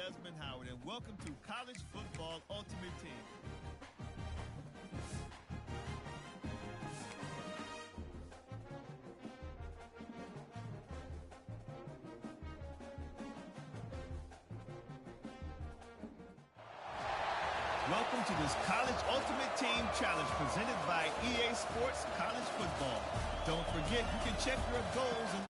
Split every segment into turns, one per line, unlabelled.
Desmond Howard, and welcome to College Football Ultimate Team. Welcome to this College Ultimate Team Challenge presented by EA Sports College Football. Don't forget, you can check your goals and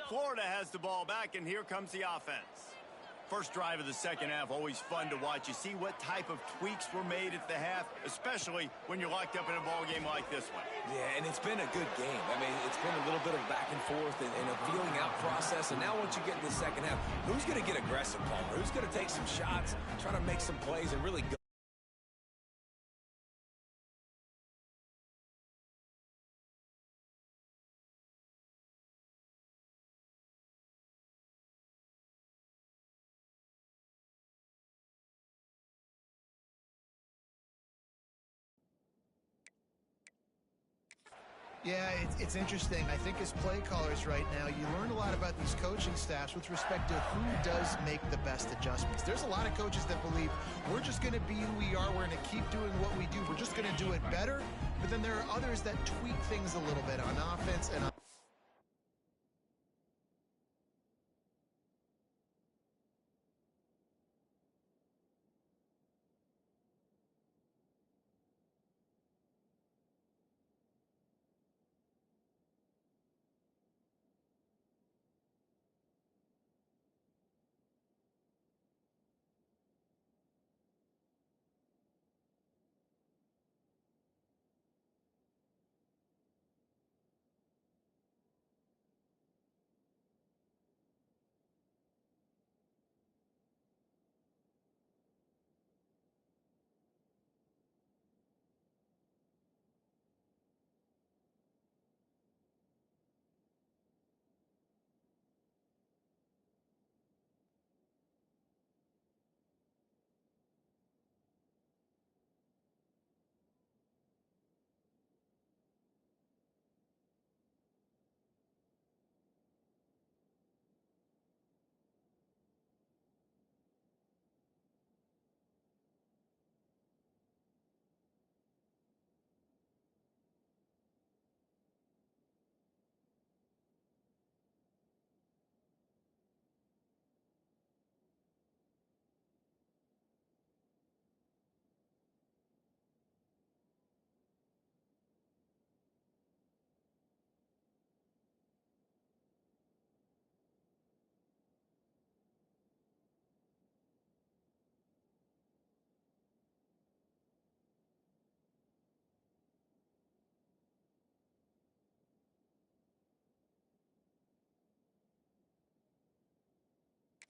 Florida has the ball back, and here comes the offense. First drive of the second half, always fun to watch. You see what type of tweaks were made at the half, especially when you're locked up in a ball game like this one.
Yeah, and it's been a good game. I mean, it's been a little bit of back and forth and a feeling out process. And now once you get in the second half, who's going to get aggressive, Palmer? Who's going to take some shots, try to make some plays, and really go?
Yeah, it's interesting. I think as play callers right now, you learn a lot about these coaching staffs with respect to who does make the best adjustments. There's a lot of coaches that believe we're just going to be who we are. We're going to keep doing what we do. We're just going to do it better. But then there are others that tweak things a little bit on offense and on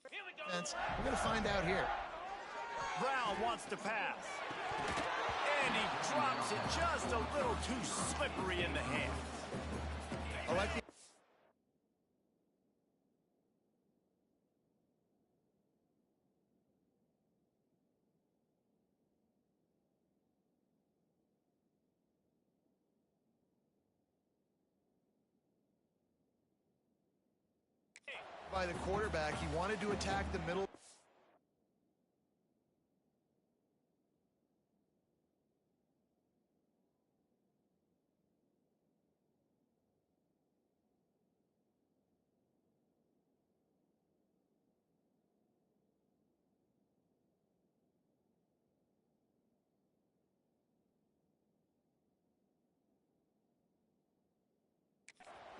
We're going to find out here.
Brown wants to pass. And he drops it just a little too slippery in the hands.
I like the by the quarterback. He wanted to attack the middle.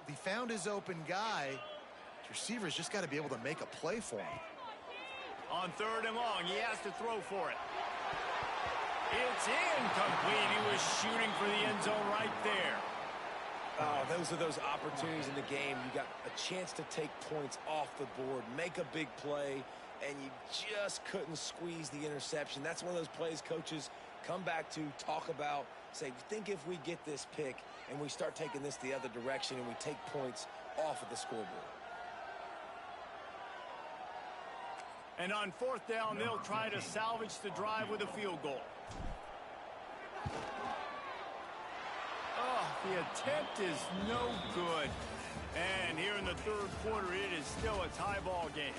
He found his open guy. The receiver's just got to be able to make a play for him.
On 3rd and long, he has to throw for it. It's incomplete. He was shooting for the end zone right there.
Oh, those are those opportunities in the game. You got a chance to take points off the board, make a big play, and you just couldn't squeeze the interception. That's one of those plays coaches come back to, talk about, say, think if we get this pick and we start taking this the other direction and we take points off of the scoreboard.
And on 4th down, they'll try to salvage the drive with a field goal. Oh, the attempt is no good. And here in the 3rd quarter, it is still a tie ball game.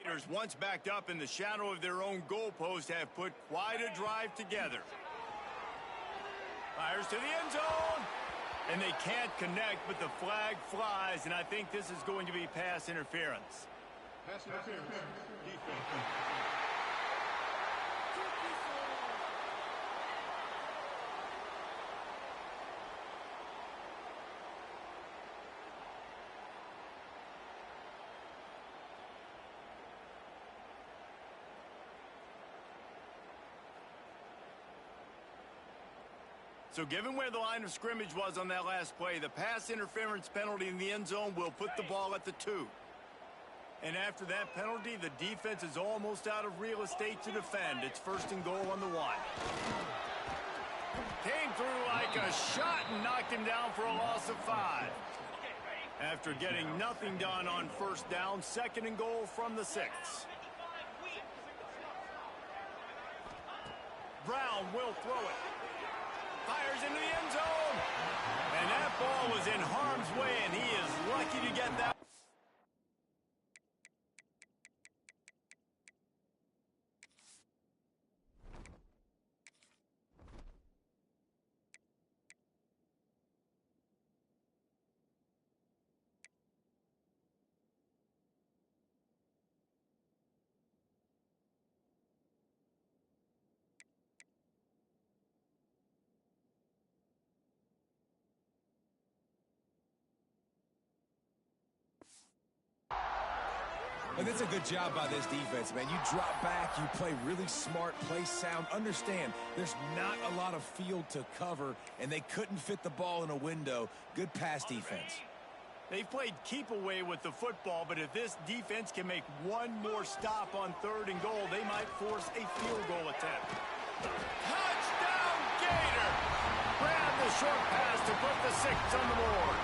Leaders, once backed up in the shadow of their own goalpost, have put quite a drive together. Fires to the end zone. And they can't connect, but the flag flies, and I think this is going to be pass interference.
Pass interference. Defense.
So given where the line of scrimmage was on that last play, the pass interference penalty in the end zone will put the ball at the 2. And after that penalty, the defense is almost out of real estate to defend. It's 1st and goal on the 1. Came through like a shot and knocked him down for a loss of 5. After getting nothing done on 1st down, 2nd and goal from the 6. Brown will throw it. Fires into the end zone. And that ball was in harm's way, and he is lucky to get that.
But it's a good job by this defense, man. You drop back, you play really smart, play sound. Understand, there's not a lot of field to cover, and they couldn't fit the ball in a window. Good pass defense.
They've played keep away with the football, but if this defense can make one more stop on 3rd and goal, they might force a field goal attempt. Touchdown, Gator! Grab the short pass to put the 6 on the board.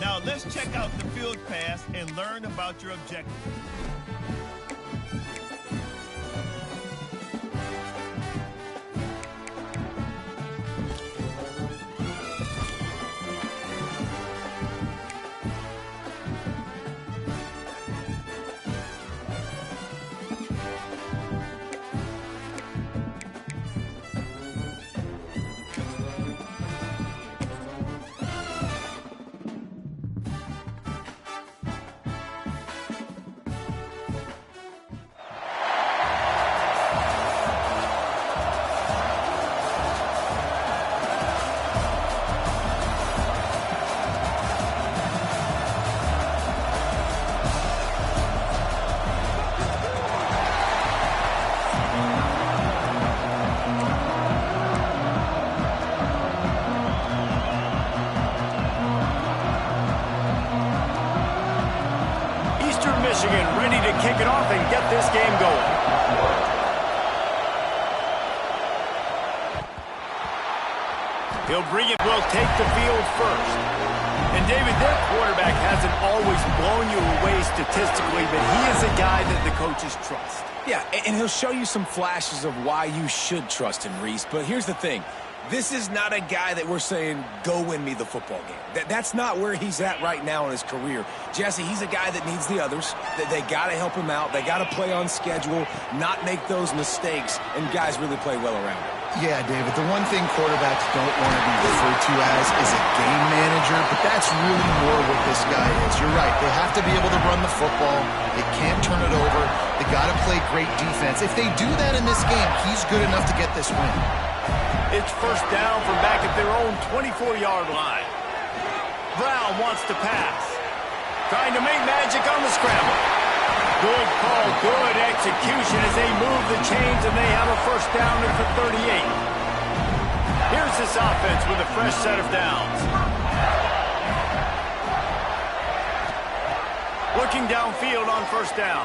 Now let's check out the field pass and learn about your objective.
Michigan ready to kick it off and get this game going. He'll bring it, will take the field first. And David, their quarterback hasn't always blown you away statistically, but he is a guy that the coaches trust.
Yeah, and he'll show you some flashes of why you should trust him, Reese. But here's the thing. This is not a guy that we're saying, go win me the football game. That's not where he's at right now in his career. Jesse, he's a guy that needs the others. They got to help him out. They got to play on schedule, not make those mistakes, and guys really play well around him.
Yeah, David, the one thing quarterbacks don't want to be referred to as is a game manager, but that's really more what this guy is. You're right. They have to be able to run the football. They can't turn it over. They got to play great defense. If they do that in this game, he's good enough to get this win.
It's first down from back at their own 24-yard line. Brown wants to pass. Trying to make magic on the scramble. Good call, good execution as they move the chains, and they have a first down at the 38. Here's this offense with a fresh set of downs. Looking downfield on first down.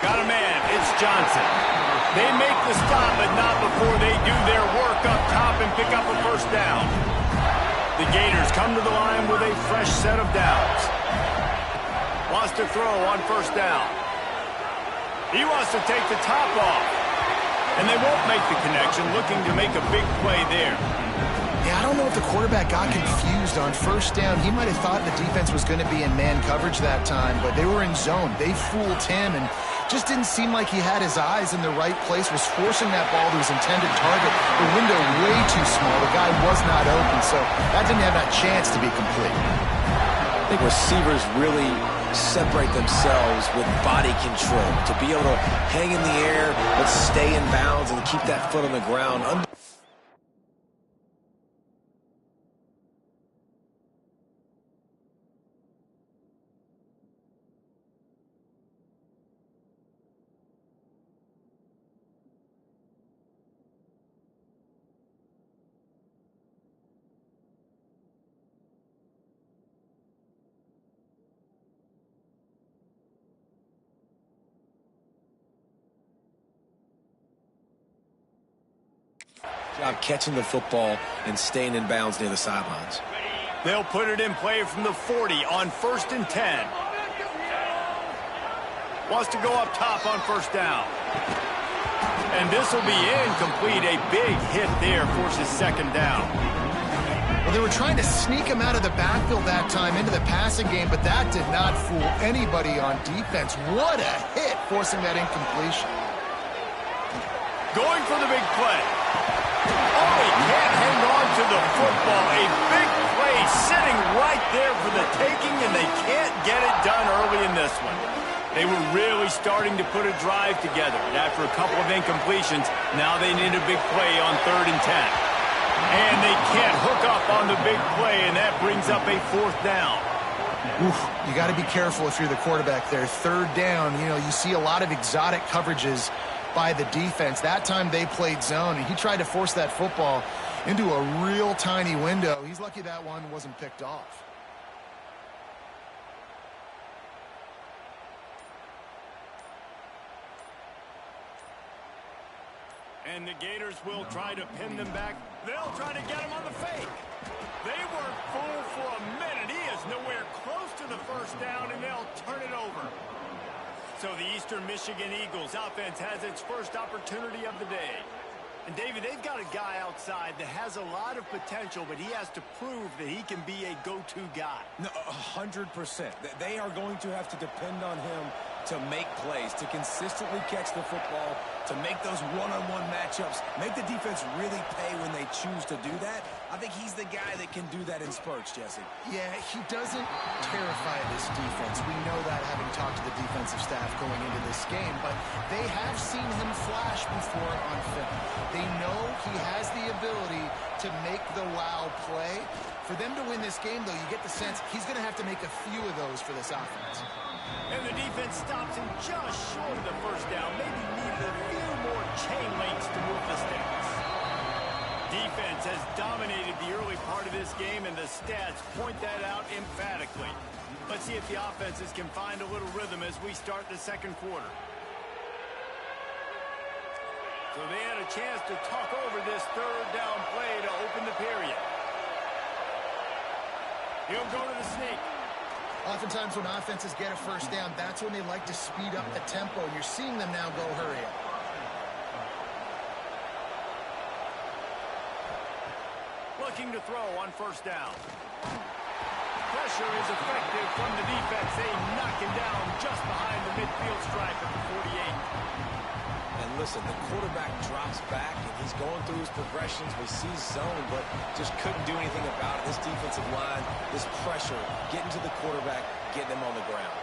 Got a man, it's Johnson. They make the stop, but not before they do their work up top and pick up a first down. The Gators come to the line with a fresh set of downs. Wants to throw on first down. He wants to take the top off. And they won't make the connection, looking to make a big play there.
Yeah, I don't know if the quarterback got confused on first down. He might have thought the defense was going to be in man coverage that time, but they were in zone. They fooled him and just didn't seem like he had his eyes in the right place, was forcing that ball to his intended target. The window way too small. The guy was not open, so that didn't have that chance to be complete.
I think receivers really separate themselves with body control to be able to hang in the air but stay in bounds and keep that foot on the ground. Job catching the football and staying in bounds near the sidelines.
They'll put it in play from the 40 on 1st and 10. Wants to go up top on first down. And this will be incomplete. A big hit there forces second down.
Well, they were trying to sneak him out of the backfield that time into the passing game, but that did not fool anybody on defense. What a hit, forcing that incompletion.
Going for the big play. Oh, he can't hang on to the football. A big play sitting right there for the taking, and they can't get it done early in this one. They were really starting to put a drive together. And after a couple of incompletions, now they need a big play on 3rd and 10. And they can't hook up on the big play, and that brings up a 4th down.
Oof, you got to be careful if you're the quarterback there. 3rd down, you see a lot of exotic coverages by the defense. That time they played zone, and he tried to force that football into a real tiny window. He's lucky that one wasn't picked off.
And the Gators will try to pin them back. They'll try to get him on the fake. They weren't fooled for a minute. He is nowhere close to the first down, and they'll turn it over. So the Eastern Michigan Eagles offense has its first opportunity of the day. And, David, they've got a guy outside that has a lot of potential, but he has to prove that he can be a go-to guy.
No, 100%. They are going to have to depend on him to make plays, to consistently catch the football, to make those one-on-one matchups, make the defense really pay when they choose to do that. I think he's the guy that can do that in spurts, Jesse.
Yeah, he doesn't terrify this defense. We know that, having talked to the defensive staff going into this game, but they have seen him flash before on film. They know he has the ability to make the wow play. For them to win this game, though, you get the sense he's going to have to make a few of those for this offense.
And the defense stops him just short of the first down. Maybe needed a few more chain links to move the sticks. Defense has dominated the early part of this game, and the stats point that out emphatically. Let's see if the offenses can find a little rhythm as we start the second quarter. So they had a chance to talk over this 3rd down play to open the period. He'll go to the sneak.
Oftentimes when offenses get a first down, that's when they like to speed up the tempo. And you're seeing them now go hurry up.
Looking to throw on first down. Pressure is effective from the defense. They knock him down just behind the midfield stripe at the 48.
And listen, the quarterback drops back, and he's going through his progressions. We see zone, but just couldn't do anything about it. This defensive line, this pressure, getting to the quarterback, getting him on the ground.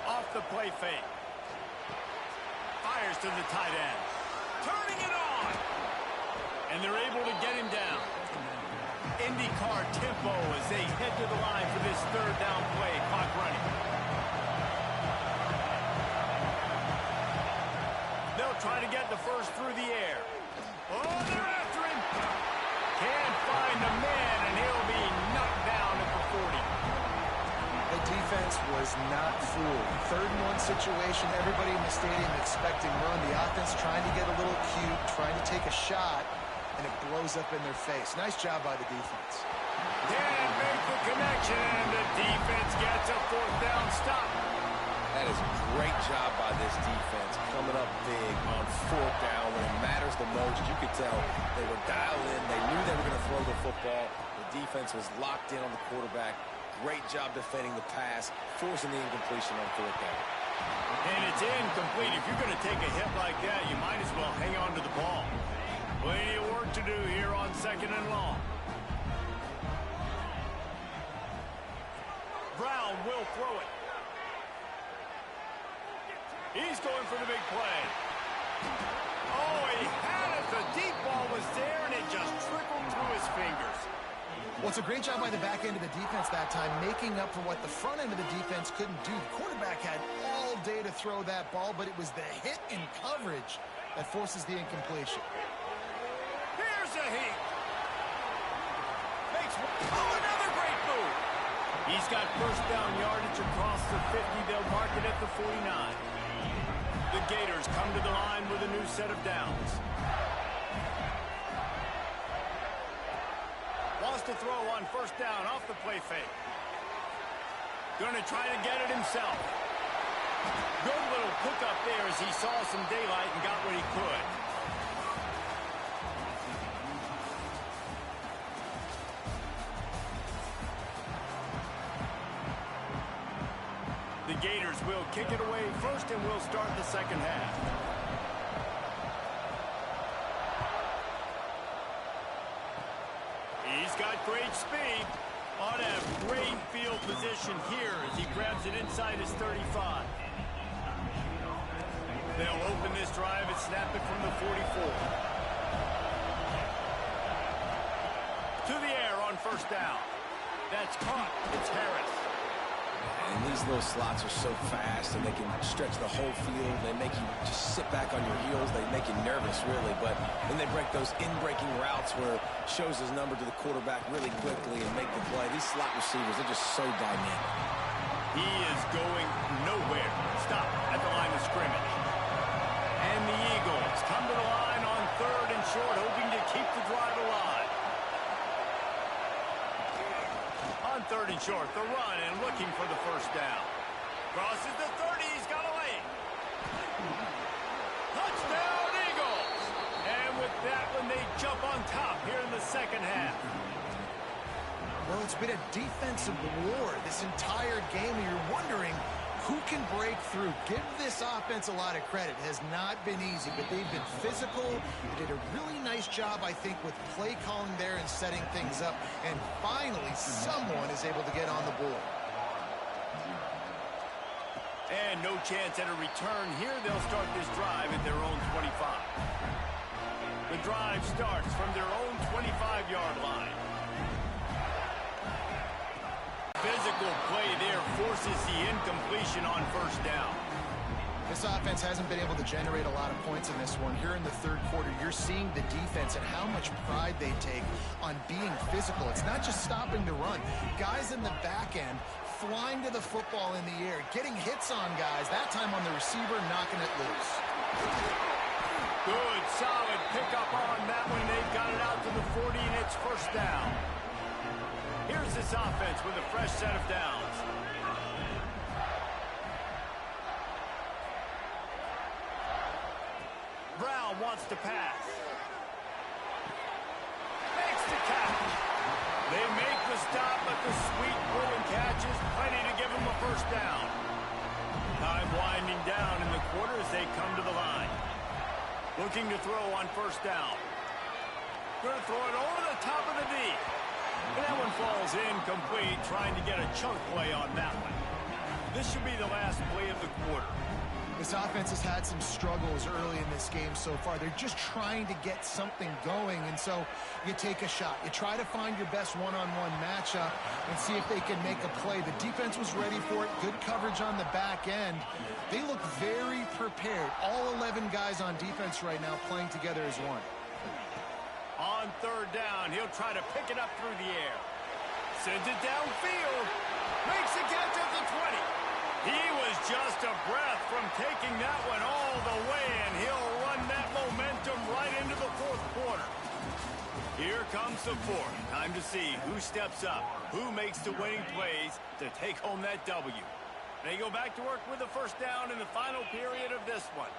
Off the play fake. Fires to the tight end. Turning it on. And they're able to get him down. IndyCar tempo as they head to the line for this 3rd down play. Clock running. They'll try to get the first through the air. Oh, they're after him. Can't find a man, and he'll be knocked down at the 40.
The defense was not fooled. 3rd-and-1 situation, everybody in the stadium expecting run. The offense trying to get a little cute, trying to take a shot, and it blows up in their face. Nice job by the defense.
Can't make the connection, and the defense gets a 4th down stop.
That is a great job by this defense, coming up big on 4th down when it matters the most. You could tell they were dialed in. They knew they were going to throw the football. The defense was locked in on the quarterback. Great job defending the pass, forcing the incompletion on 4th down.
And it's incomplete. If you're going to take a hit like that, you might as well hang on to the ball. Plenty of work to do here on 2nd and long. Brown will throw it. He's going for the big play. Oh, he had it. The deep ball was there, and it just trickled through his fingers.
Well, it's a great job by the back end of the defense that time, making up for what the front end of the defense couldn't do. The quarterback had all day to throw that ball, but it was the hit in coverage that forces the incompletion.
Here's a heat. Another great move. He's got 1st down yardage across the 50. They'll mark it at the 49. The Gators come to the line with a new set of downs. Wants to throw on 1st down off the play fake. Gonna try to get it himself. Good little pickup there as he saw some daylight and got what he could. The Gators will kick it away first, and we'll start the 2nd half. He's got great speed. Ought to have great field position here as he grabs it inside his 35. They'll open this drive and snap it from the 44. To the air on 1st down. That's caught. It's Harris.
And these little slots are so fast, and they can stretch the whole field. They make you just sit back on your heels. They make you nervous, really. But then they break those in-breaking routes where it shows his number to the quarterback really quickly and make the play. These slot receivers, they're just so dynamic.
He is going nowhere. Stop at the line of scrimmage. And the Eagles come to the line on 3rd and short, hoping to keep the drive alive. On 3rd and short, the run and looking for the 1st down. Crosses the 30, he's got a lane. Touchdown, Eagles! And with that one, they jump on top here in the 2nd half.
Well, it's been a defensive war this entire game, and you're wondering who can break through. Give this offense a lot of credit. It has not been easy, but they've been physical. They did a really nice job, I think, with play calling there and setting things up. And finally, someone is able to get on the board.
And no chance at a return here. They'll start this drive at their own 25. The drive starts from their own 25-yard line. Physical play there forces the incompletion on 1st down.
This offense hasn't been able to generate a lot of points in this one. Here in the 3rd quarter, you're seeing the defense and how much pride they take on being physical. It's not just stopping the run. Guys in the back end flying to the football in the air, getting hits on guys, that time on the receiver, knocking it loose.
Good, solid pickup on that one. They've got it out to the 40, and it's 1st down. Here's this offense with a fresh set of downs. Brown wants to pass. Makes the catch. They make the stop, but the sweet Bruin catch is plenty to give them a 1st down. Time winding down in the quarter as they come to the line. Looking to throw on 1st down. Going to throw it over the top of the D. And that one falls incomplete, trying to get a chunk play on that one. This should be the last play of the quarter.
This offense has had some struggles early in this game so far. They're just trying to get something going, and so you take a shot. You try to find your best one-on-one matchup and see if they can make a play. The defense was ready for it. Good coverage on the back end. They look very prepared. All 11 guys on defense right now playing together as one.
On 3rd down, he'll try to pick it up through the air. Sends it downfield. Makes the catch at the 20. He was just a breath from taking that one all the way, and he'll run that momentum right into the fourth quarter. Here comes the fourth. Time to see who steps up, who makes the winning plays to take home that W. They go back to work with the first down in the final period of this one.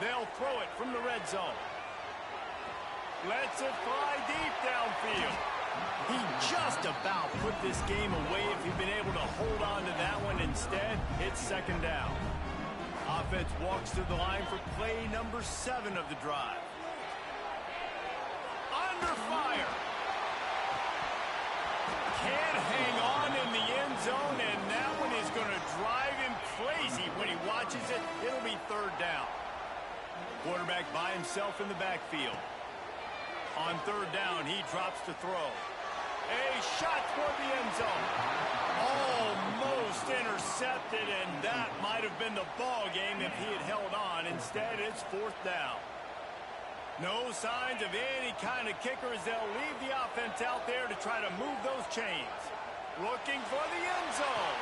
They'll throw it from the red zone. Lets it fly deep downfield. He just about put this game away if he'd been able to hold on to that one. Instead, it's second down. Offense walks to the line for play number 7 of the drive. Under fire. Can't hang on in the end zone, and that one is going to drive him crazy when he watches it. It'll be third down. Quarterback by himself in the backfield. On third down, he drops to throw. A shot toward the end zone. Almost intercepted, and that might have been the ball game if he had held on. Instead, it's fourth down. No signs of any kind of kicker as they'll leave the offense out there to try to move those chains. Looking for the end zone.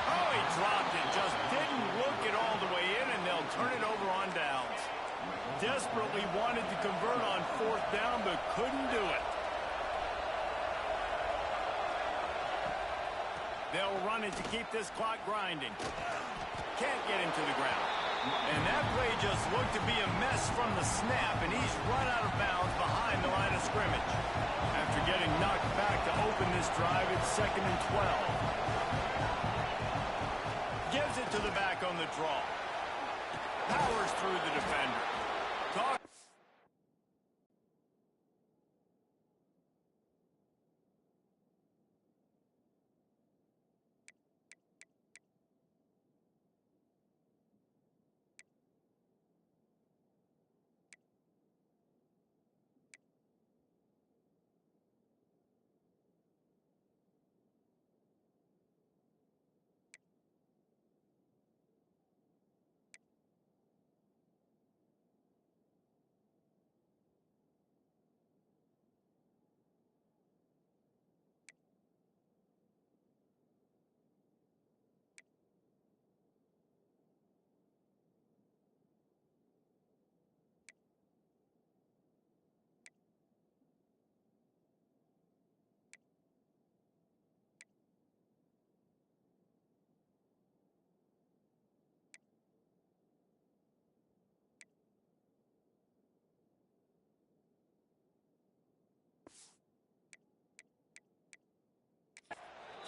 Oh, he dropped it. Just didn't look it all the way in, and they'll turn it over on downs. Desperately wanted to convert on fourth down, but couldn't do it. They'll run it to keep this clock grinding. Can't get him to the ground. And that play just looked to be a mess from the snap, and he's run out of bounds behind the line of scrimmage. After getting knocked back to open this drive, it's 2nd and 12. Gives it to the back on the draw. Powers through the defender.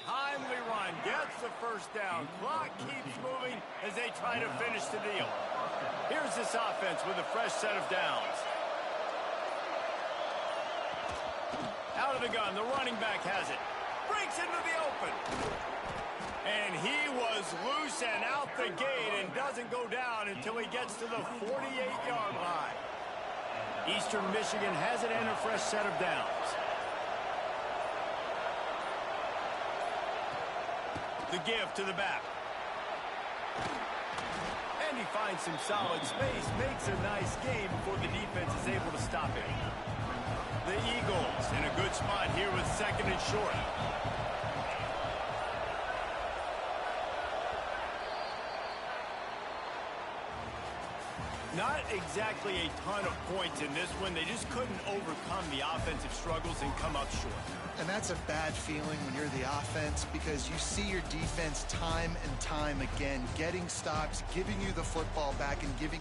Timely run, gets the first down. Clock keeps moving as they try to finish the deal. Here's this offense with a fresh set of downs. Out of the gun, the running back has it. Breaks into the open. And he was loose and out the gate and doesn't go down until he gets to the 48-yard line. Eastern Michigan has it and a fresh set of downs. The give to the back. And he finds some solid space, makes a nice game before the defense is able to stop him. The Eagles in a good spot here with 2nd and short. Not exactly a ton of points in this one. They just couldn't overcome the offensive struggles and come up short.
And that's a bad feeling when you're the offense, because you see your defense time and time again getting stops, giving you the football back, and giving